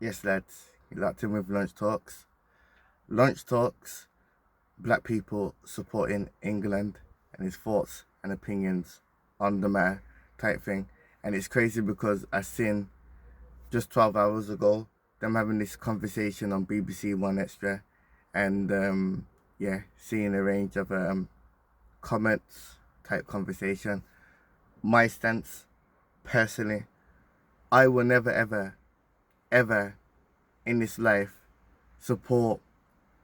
Yes, lads, you're locked in with Lunch Talks. Lunch Talks, black people supporting England and his thoughts and opinions on the matter type thing. And it's crazy because I seen just 12 hours ago them having this conversation on BBC One Extra and yeah, seeing a range of comments type conversation. My stance, personally, I will never ever in this life support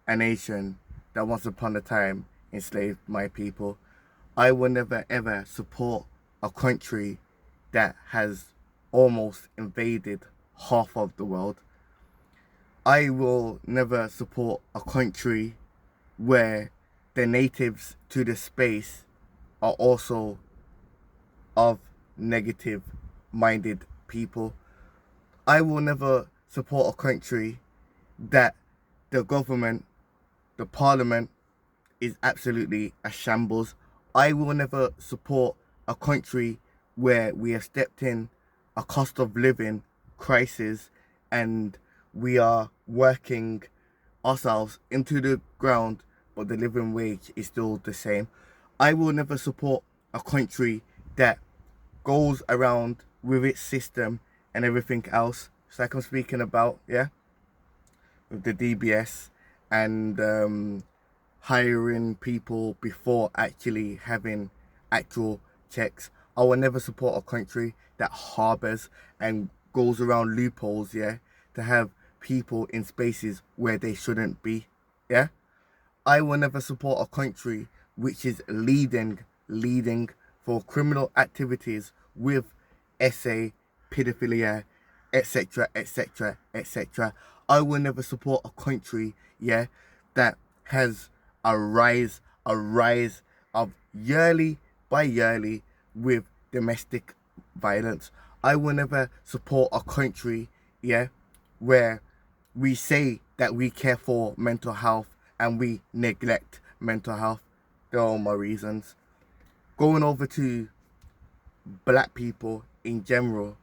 a nation that once upon a time enslaved my people. I will never ever support a country that has almost invaded half of the world. I will never support a country where the natives to the space are also of negative minded people. I will never support a country that the government, the parliament, is absolutely a shambles. I will never support a country where we have stepped in a cost of living crisis and we are working ourselves into the ground, but the living wage is still the same. I will never support a country that goes around with its system and everything else. It's like I'm speaking about, yeah, with the DBS and hiring people before actually having actual checks. I will never support a country that harbors and goes around loopholes, yeah, to have people in spaces where they shouldn't be, yeah. I will never support a country which is leading for criminal activities with SA, pedophilia, etc., etc., etc. I will never support a country, yeah, that has a rise of yearly by yearly with domestic violence. I will never support a country, yeah, where we say that we care for mental health and we neglect mental health. There are all my reasons. Going over to black people in general,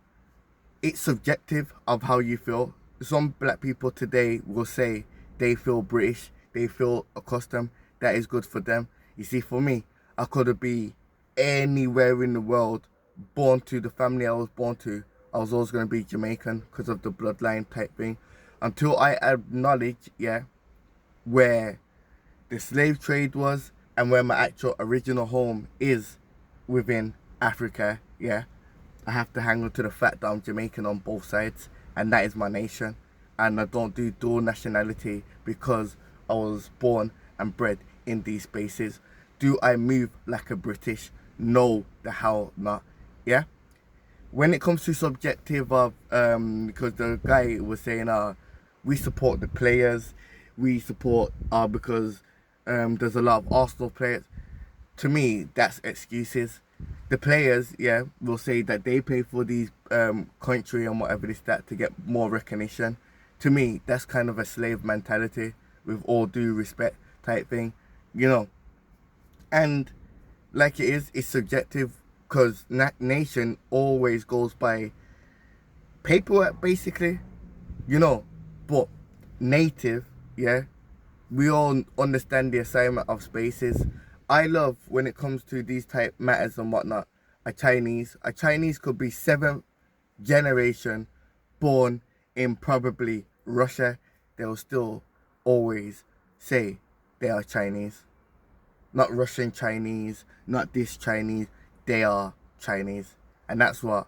it's subjective of how you feel. Some black people today will say they feel British, they feel accustomed, that is good for them. You see, for me, I could be anywhere in the world, born to the family I was born to. I was always going to be Jamaican because of the bloodline type thing. Until I acknowledge, yeah, where the slave trade was and where my actual original home is within Africa, yeah, I have to hang on to the fact that I'm Jamaican on both sides and that is my nation. And I don't do dual nationality because I was born and bred in these spaces. Do I move like a British? No, the hell not. Yeah. When it comes to subjective of because the guy was saying we support the players, we support because there's a lot of Arsenal players. To me, that's excuses. The players, yeah, will say that they pay for these country and whatever this that to get more recognition. To me, that's kind of a slave mentality, with all due respect type thing, you know. And like it's subjective because nation always goes by paperwork, basically, you know. But native, yeah, we all understand the assignment of spaces. I love when it comes to these type matters and whatnot. A Chinese could be seventh generation born in probably Russia. They'll still always say they are Chinese. Not Russian Chinese, not this Chinese. They are Chinese. And that's what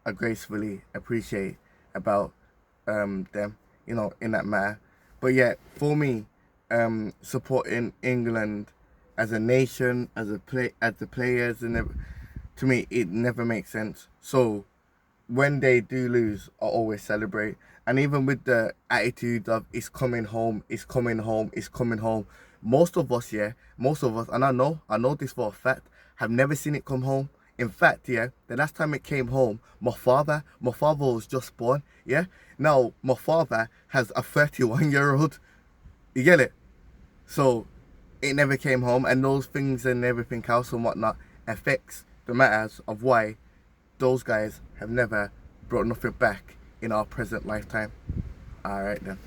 I gracefully appreciate about them, you know, in that matter. But yeah, for me, supporting England as a nation, as the players, to me, it never makes sense. So when they do lose, I always celebrate. And even with the attitude of it's coming home, it's coming home, it's coming home. Most of us, yeah, most of us, and I know this for a fact, have never seen it come home. In fact, yeah, the last time it came home, my father was just born, yeah. Now my father has a 31-year-old. You get it? So it never came home, and those things and everything else and whatnot affects the matters of why those guys have never brought nothing back in our present lifetime. All right then.